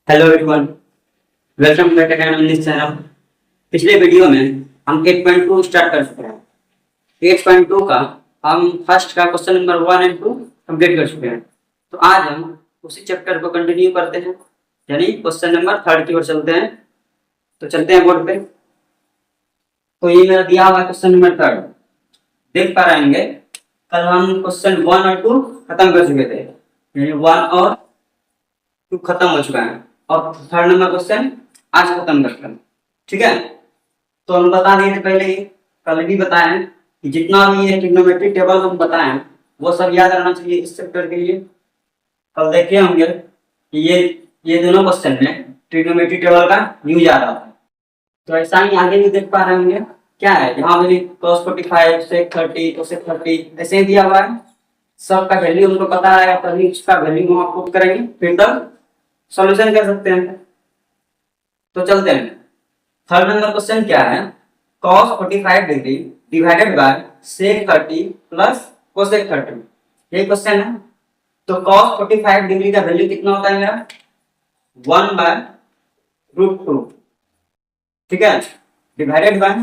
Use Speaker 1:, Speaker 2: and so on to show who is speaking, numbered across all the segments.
Speaker 1: Hello everyone, welcome back again on this channel. पिछले video में हम 8.2 स्टार्ट कर चुके हैं। 8.2 का हम फर्स्ट का क्वेश्चन नंबर 1 एंड 2 कंप्लीट कर चुके हैं। तो आज हम उसी चैप्टर को कंटिन्यू करते हैं, यानी क्वेश्चन नंबर 3 की ओर चलते हैं। तो चलते हैं बोर्ड पे। तो ये मेरा दिया हुआ है क्वेश्चन नंबर 3। देख पा रहे होंगे कल हम क्वेश्चन 1 और 2 खत्म कर चुके थे, यानी 1 और 2 खत्म हो चुका है और 3rd नंबर क्वेश्चन आज खत्म करते हैं। ठीक है, तो हम बता दिए थे पहले ही, कल भी बताएं कि जितना भी ये ट्रिग्नोमेट्रिक टेबल हम बताएं वो सब याद रहना चाहिए इस चैप्टर के लिए। कल देखे होंगे कि ये दोनों क्वेश्चन में ट्रिग्नोमेट्रिक टेबल का यूज आ रहा था। तो ऐसा ही आगे भी देख पा रहे होंगे, क्या है यहाँ पे cos 45 sec 30 cosec 30 ऐसे ही दिया हुआ है। सबका वैल्यू हमको पता रहेगा तभी उसका वैल्यू हम पुट करेंगे, फिर तब सॉल्यूशन कर सकते हैं। तो चलते हैं। 3rd नंबर क्वेश्चन क्या है, cos 45 degree divided by sec 30 plus cosec 30, ये क्वेश्चन है। तो cos 45 डिग्री का वैल्यू कितना होता है मेरा 1/√2, ठीक है, डिवाइडेड बाय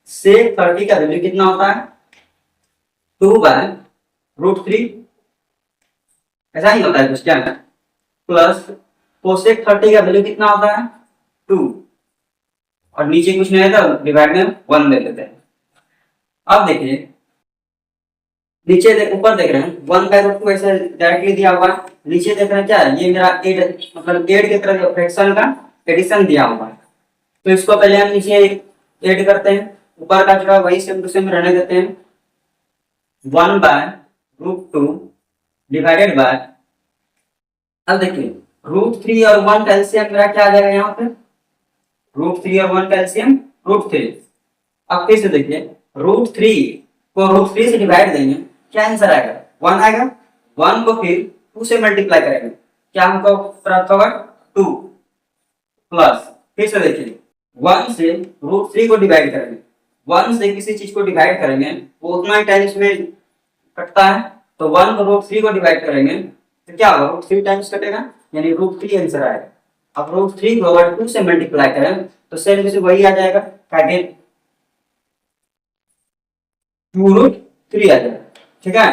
Speaker 1: sec 30 का वैल्यू कितना होता है 2/√3, ऐसा ही होता है क्वेश्चन, प्लस cosec 30 का वैल्यू कितना होता है 2, और नीचे कुछ नहीं है तो डिवाइड में 1 ले लेते हैं। अब देखिए नीचे ऊपर देख रहे हैं 1/√2 ऐसे डायरेक्टली दिया हुआ है। नीचे देख रहे हैं क्या है, ये मेरा 8 मतलब 8 की तरह फ्रैक्शन का एडिशन दिया हुआ है। तो इसको पहले हम नीचे ऐड करते हैं, ऊपर का जो है वही सेम टू सेम रहने देते हैं। 1/√2 डिवाइडेड बाय, अब देखिए √3 और 1 का एलसीएम मेरा क्या आ जाएगा यहाँ पे, √3 और 1 का एलसीएम √3। अब फिर से देखिए √3 को √3 से डिवाइड देंगे, क्या आंसर आएगा 1 आएगा। 1 को फिर 2 से मल्टीप्लाई करेंगे, क्या हमको प्राप्त होगा 2, प्लस फिर से देखिए 1 से √3 को डिवाइड करेंगे। 1 से किसी चीज को डिवाइड करेंगे वो उतना ही टाइम्स में कटता है, तो 1 को √3 को डिवाइड करेंगे तो क्या होगा √3 टाइम्स कटेगा, यानी √3 आंसर आएगा। अब √3 को अगर 2 से मल्टीप्लाई करें तो सेम से वही आ जाएगा, काटे 2√3 आ जाएगा, ठीक है।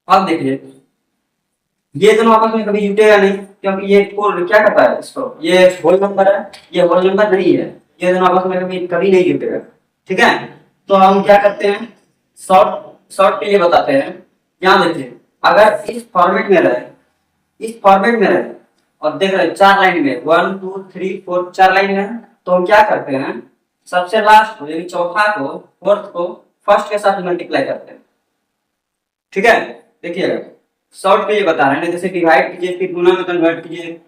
Speaker 1: अब देखिए ये दोनों आपस में कभी जुटेगा नहीं, क्योंकि ये पूर्ण क्या करता है इसको, ये होल नंबर है, ये होल नंबर नहीं है, ये दोनों आपस में कभी कभी नहीं जुटेगा, ठीक है। तो हम क्या करते हैं, शॉर्ट के लिए बताते हैं। यहाँ देखिए अगर इस फॉर्मेट में रहे, इस फॉर्मेट में रहे और देख रहे 4 लाइन में 1 2 3 4 4 लाइन है, तो हम क्या करते हैं सबसे लास्ट को यानी चौथा को फोर्थ को फर्स्ट के साथ मल्टीप्लाई करते हैं, ठीक है। देखिएगा शॉर्ट के लिए बता रहे हैं, जैसे डिवाइड कीजिए फिर गुना में कन्वर्ट कीजिए,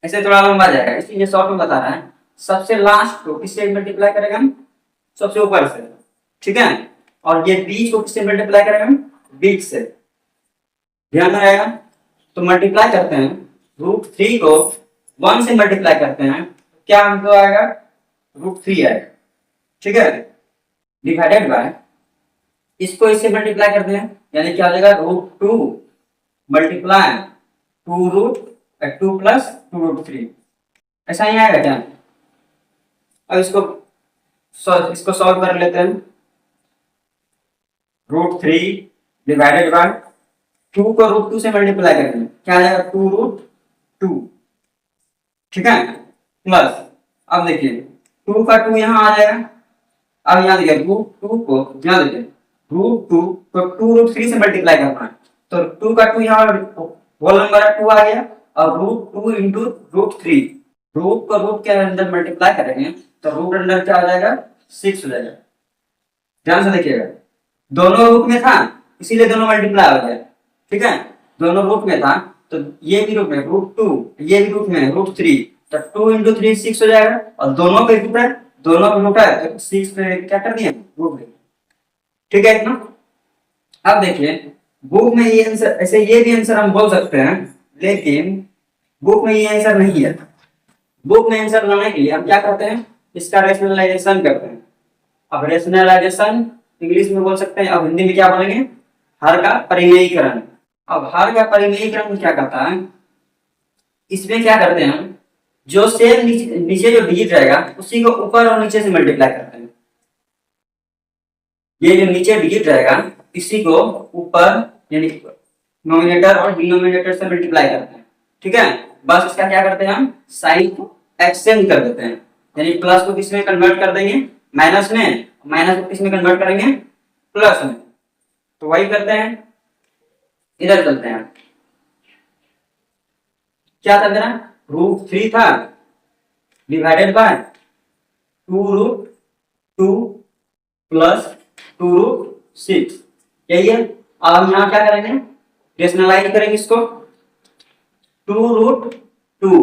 Speaker 1: ऐसे थोड़ा लंबा जाएगा, इसलिए शॉर्ट में बता रहा है। सबसे लास्ट को किससे मल्टीप्लाई करेंगे हम, सबसे ऊपर से, ठीक है, और ये बीच को किससे मल्टीप्लाई करेंगे हम, बीच से, ध्यान में रहेगा। तो मल्टीप्लाई करते हैं, √3 को 1 से मल्टीप्लाई करते हैं, क्या हमको आएगा √3 आएगा, ठीक है, डिवाइडेड बाय इसको इससे मल्टीप्लाई करते हैं, यानी क्या आ जाएगा √2 मल्टीप्लाई 2 प्लस 2√3, ऐसा ही आएगा क्या। अब इसको सॉल्व कर लेते हैं, √3 डिवाइडेड बाय 2 को √2 से मल्टीप्लाई करेंगे, क्या आ जाएगा 2√2, ठीक है, प्लस अब देखिए 2 का 2 यहाँ आ जाएगा। अब यहाँ देखिए √2 को यहाँ देखिए √2 को 2√3 से मल्टीप्लाई करना है, तो 2 का 2 यहाँ होल नंबर 2 आ गया, और √2 इंटू √3, रूट को रूट के अंदर मल्टीप्लाई करेंगे तो रूट अंदर क्या आ जाएगा 6 हो जाएगा। ध्यान से देखिएगा, दोनों रूट में था इसीलिए दोनों मल्टीप्लाई हो गया, ठीक है, दोनों रूट में था तो ये भी रूट में √2, ये भी रूट में √3, तो 2 इंटू 3 6 हो जाएगा, और दोनों पे रूट है, दोनों पे रूट है तो 6 पे क्या कर दिए रूट, ठीक है इतना। अब देखिए बुक में ये आंसर, ऐसे ये भी आंसर हम बोल सकते हैं, लेकिन बुक में ये आंसर नहीं है। बुक में आंसर लाने के लिए हम क्या करते हैं, इसका रेशनलाइजेशन करते हैं। अब रेशनलाइजेशन इंग्लिश में बोल सकते हैं, अब हिंदी में क्या बोलेंगे, हर का परिमेयीकरण। अब हर का परिमेयीकरण क्या करता है, इसमें क्या करते हैं हम, जो सेम नीचे जो डिजिट रहेगा उसी को ऊपर और नीचे से मल्टीप्लाई करते हैं। ये जो नीचे डिजिट रहेगा इसी को ऊपर यानी नोमिनेटर और डिनोमिनेटर से मल्टीप्लाई करते हैं। ठीक है, बस इसका क्या करते हैं हम, साइन को एक्सचेंज कर देते हैं, यानी प्लस को किस में कन्वर्ट कर देंगे, माइनस में, माइनस को किस में कन्वर्ट करेंगे, प्लस में। तो वही करते हैं, इधर चलते हैं। क्या था मेरा, √3 था डिवाइडेड बाय 2√2 प्लस 2√6, यही है। अब हम यहाँ क्या करेंगे, रेशनलाइज करेंगे इसको, 2√2,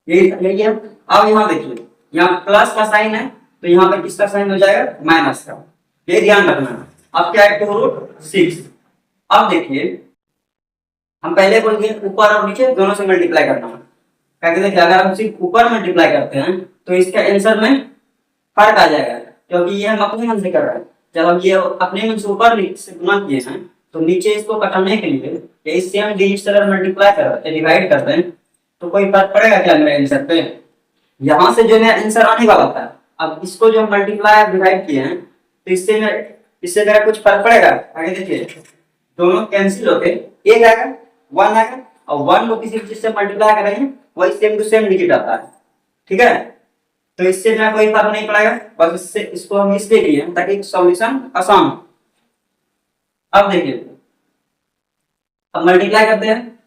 Speaker 1: यही है। अब यहाँ देखिए, यहाँ प्लस का साइन है तो यहाँ पे किसका साइन हो जाएगा, माइनस का, ये ध्यान रखना। अब क्या है, 2√6। अब देखिए हम पहले बोलेंगे ऊपर और नीचे दोनों से मल्टीप्लाई करना है, क्या कहते हैं, अगर हम सिर्फ ऊपर मल्टीप्लाई करते हैं तो इसका आंसर में फर्क आ जाएगा, क्योंकि ये हम अपने मन से कर रहे हैं। जब हम ये अपने मन से ऊपर से गुना किए हैं तो नीचे इसको कटाने के लिए या इस सेम डिजिट से अगर मल्टीप्लाई करते हैं, डिवाइड करते हैं, तो कोई फर्क पड़ेगा क्या मेरे आंसर पे, यहाँ से जो मेरा आंसर आने वाला था, अब इसको जो मल्टीप्लाई डिवाइड किए हैं तो इससे मेरा कुछ फर्क पड़ेगा। आगे देखिए, दोनों कैंसिल होके एक आएगा, 1 आएगा, और 1 को किसी चीज से मल्टीप्लाई करेंगे वही सेम टू सेम डिजिट आता है। ठीक है, तो इससे मेरा कोई फर्क नहीं पड़ेगा, बस इससे इसको हम इसलिए किए ताकि सॉल्यूशन आसान हो। अब देखिए, अब मल्टीप्लाई करते हैं,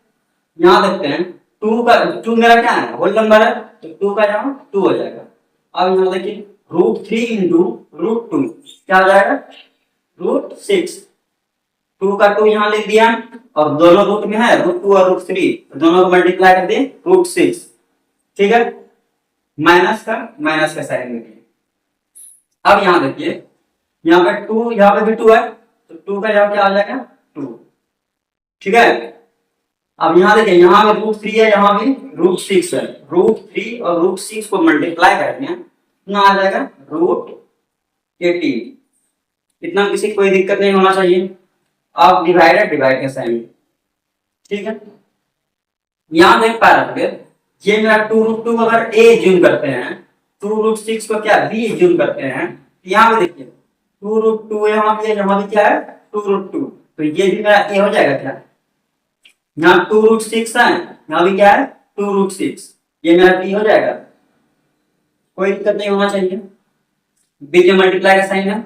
Speaker 1: यहाँ देखते हैं 2 मेरा क्या है, होल नंबर है, तो 2 का यहाँ 2 हो जाएगा। अब यहाँ देखिए √3 इंटू √2 क्या हो जाएगा, √6, 2 का 2 यहाँ लिख दिया, और दोनों रूट में है √2 और √3, तो दोनों को मल्टीप्लाई कर दिए √6। ठीक है, माइनस का साइन देखिए। अब यहाँ देखिए, यहाँ पे 2, यहाँ पे भी 2 है, तो 2 का यहाँ क्या आ जाएगा, 2। ठीक है, अब यहाँ देखिए, यहाँ पे √3 है, यहाँ भी √6 है, √3 और √6 को मल्टीप्लाई करेंगे ना आ जाएगा √18। इतना किसी कोई दिक्कत नहीं होना चाहिए। अब डिवाइड का साइन, ठीक है, यहाँ देख पा रहे हैं, ये मेरा 2√2 अगर a ज्यूम करते हैं, 2√6 को क्या b ज्यूम करते हैं, यहाँ पे देखिए 2√2 यहाँ भी है, यहाँ भी क्या है 2√2, तो ये भी मेरा a हो जाएगा क्या, यहाँ 2√6 है, यहाँ भी क्या है 2√6, ये मेरा b हो जाएगा, कोई दिक्कत नहीं होना चाहिए। b के मल्टीप्लाई का साइन है।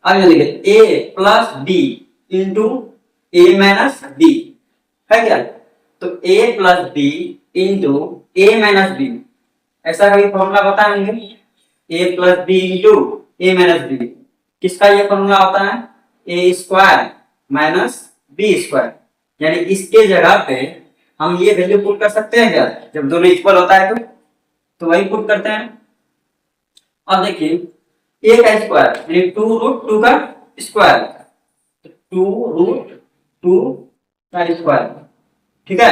Speaker 1: आगे देखिए a plus b into a minus b है क्या, तो a plus b into a minus b, ऐसा कभी फॉर्मूला बताएंगे, a plus b into a minus b, किसका ये फॉर्मूला होता है, a square minus b square, यानी इसके जगह पे हम ये वैल्यू पुट कर सकते हैं क्या, जब दोनों इक्वल होता है तो वही पुट करते हैं। अब देखिए a का स्क्वायर यानी 2√2 का स्क्वायर, 2√2 का स्क्वायर, ठीक है,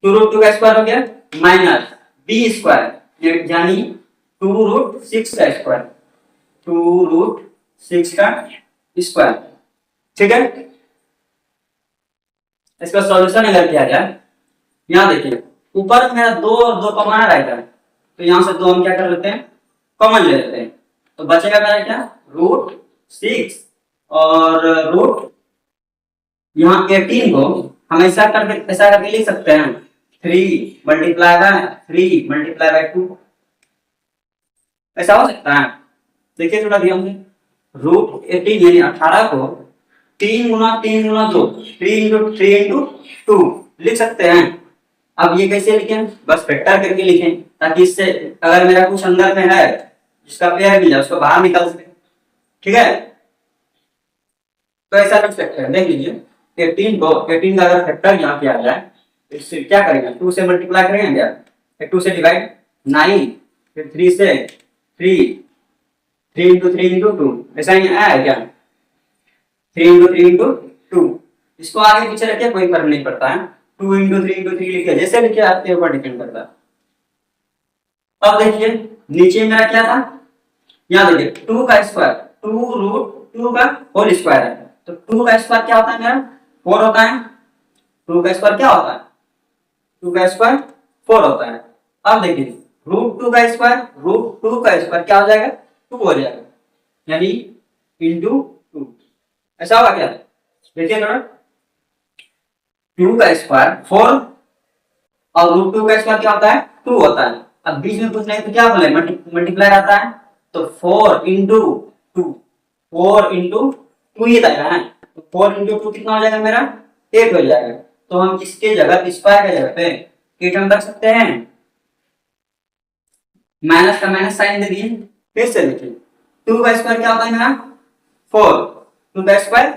Speaker 1: 2√2 का स्क्वायर हो गया माइनस b स्क्वायर यानी 2√6 का स्क्वायर, 2√6 का स्क्वायर, ठीक है। इसका सॉल्यूशन अगर किया जाए, यहाँ देखिए ऊपर मेरा 2 और 2 कॉमन रहेगा, तो यहाँ से 2 हम क्या कर लेते हैं, कॉमन ले लेते हैं, तो बचेगा मेरा क्या, √6 और यहाँ 18 को हम ऐसा करके लिख सकते हैं 3 मल्टीप्लाई बाय 2, ऐसा हो सकता है। देखिए थोड़ा ध्यान से, √18 यानी 18 को 3 गुना 2 3 इंटू 2 लिख सकते हैं। अब ये कैसे लिखें, बस फैक्टर करके लिखें, ताकि इससे अगर मेरा कुछ अंदर में है जिसका पेयर मिल जाए उसको बाहर निकाल सके, ठीक है। तो ऐसा लिख सकते हैं, देख लीजिए 18 का अगर फैक्टर यहाँ किया जाए तो इससे क्या करेंगे, 2 से मल्टीप्लाई करेंगे क्या, 2 से डिवाइड 9, फिर 3 से 3 इंटू 3 इंटू 2, ऐसा ही आया क्या, 3 इंटू 3 इंटू 2, इसको आगे पीछे रखिए कोई फर्क नहीं पड़ता है, 2 इंटू 3 इंटू 3 लिखिए, जैसे लिखिए आपके ऊपर डिपेंड करता है। अब देखिए नीचे मेरा क्या था, यहाँ देखिए 2 का स्क्वायर 2√2 का होल स्क्वायर है, तो 2 का स्क्वायर क्या होता है मेरा 4 होता है, 2 का स्क्वायर क्या होता है 2 का स्क्वायर 4 होता है। अब देखिए √2 का स्क्वायर, √2 का स्क्वायर क्या हो जाएगा, 2 हो जाएगा, यानी इंटू 2, ऐसा होगा क्या? देखिए थोड़ा, 2 का स्क्वायर 4 और √2 का स्क्वायर क्या होता है, 2 होता है। अब बीच में कुछ नहीं तो क्या बोले, मल्टीप्लाई आता है, तो 4 इंटू 2, 4 इंटू 2 ही आएगा ना, तो 4 इंटू 2 कितना हो जाएगा मेरा, 8 हो जाएगा। तो हम इसके जगह स्क्वायर के जगह पे 8 हम रख सकते हैं, माइनस का माइनस साइन दे दिए। फिर से देखिए 2 का स्क्वायर क्या होता है मेरा, 4, 2 का स्क्वायर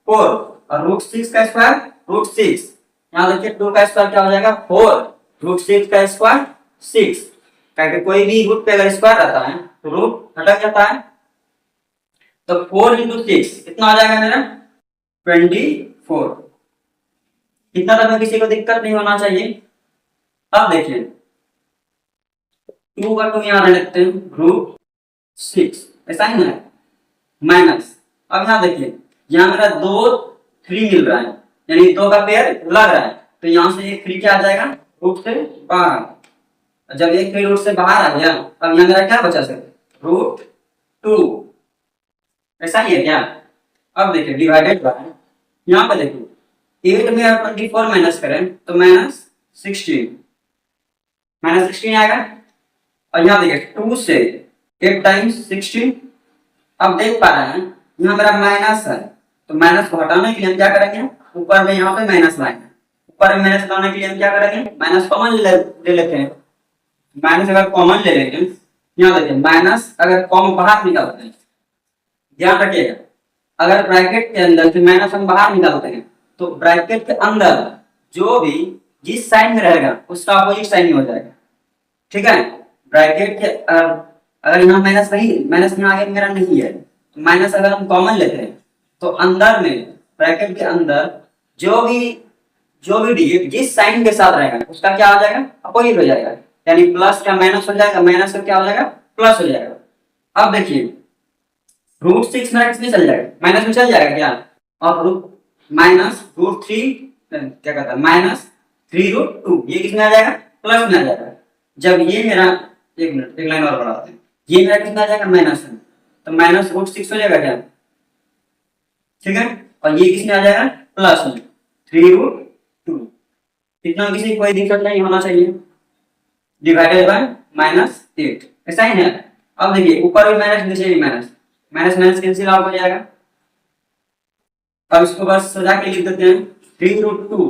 Speaker 1: 4 और √6 का स्क्वायर √6, यहाँ देखिए 2 का स्क्वायर क्या हो जाएगा 4, √6 का स्क्वायर 6, क्योंकि कोई भी रूट पे अगर स्क्वायर रहता है तो रूट हटक जाता है, तो 4 इंटू 6 कितना हो जाएगा मेरा 24। इतना तो किसी को दिक्कत नहीं होना चाहिए। अब देखिए 2 का 2 यहाँ लिखते हैं √6, ऐसा ही ना, माइनस, अब यहाँ देखिए यहाँ मेरा 2 3 मिल रहा है, यानी 2 का पेयर लग रहा है, तो यहाँ से एक 3 क्या आ जाएगा, रूट से बाहर। जब एक 3 रूट से बाहर आ गया तब यहाँ मेरा क्या बचा सर, √2, ऐसा ही है क्या? अब देखिए डिवाइडेड बाय, यहाँ पे देखिए 8 में 24 माइनस करें तो -16, -16 आएगा। और यहाँ देखिए 2 से 8 टाइम्स 16, अब देख पा रहे हैं यहाँ मेरा माइनस है, तो माइनस को हटाने के लिए हम क्या करेंगे, ऊपर में यहाँ पे माइनस लाएंगे, ऊपर में माइनस लाने के लिए हम क्या करेंगे, माइनस कॉमन ले लेते हैं। माइनस अगर कॉमन ले लेंगे, यहाँ देखिए माइनस अगर कॉमन बाहर निकालते हैं, ध्यान रखिएगा, अगर ब्रैकेट के अंदर से माइनस हम बाहर निकालते हैं तो ब्रैकेट के अंदर जो भी जिस साइन में रहेगा उसका अपोजिट साइन ही हो जाएगा, ठीक है। ब्रैकेट के अगर यहाँ माइनस नहीं, माइनस यहाँ आगे मेरा नहीं है, तो माइनस अगर हम कॉमन लेते हैं तो अंदर में ब्रैकेट के अंदर जो भी डिजिट जिस साइन के साथ रहेगा उसका क्या हो जाएगा, अपोजिट हो जाएगा, यानी प्लस का माइनस हो जाएगा, माइनस का क्या हो जाएगा, प्लस हो जाएगा। अब देखिए √6 मेरा किसमें चल जाएगा, माइनस में चल जाएगा क्या, और माइनस √3 क्या कहता है, -3√2, ये किसमें आ जाएगा, प्लस में आ जाएगा। जब ये मेरा, एक मिनट एक लाइन और बढ़ाते हैं, ये मेरा कितना आ जाएगा, माइनस है, तो -√6 हो जाएगा क्या, ठीक है। और ये किसमें आ जाएगा, प्लस में 3√2, इतना किसी कोई दिक्कत नहीं होना चाहिए। डिवाइडेड बाय -8, ऐसा ही है। अब देखिए ऊपर भी माइनस नीचे भी minus, minus minus cancel out हो जाएगा। अब इसको बस सजा के लिख देते हैं 3√2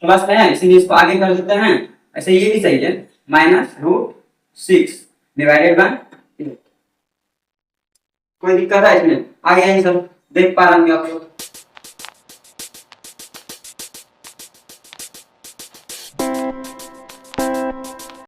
Speaker 1: प्लस में है, इसलिए इसको आगे कर देते हैं, ऐसे ये भी सही है, -√6 डिवाइडेड बाय 8। कोई दिक्कत है इसमें, आगे है सब देख पा रहे होंगे आप लोग।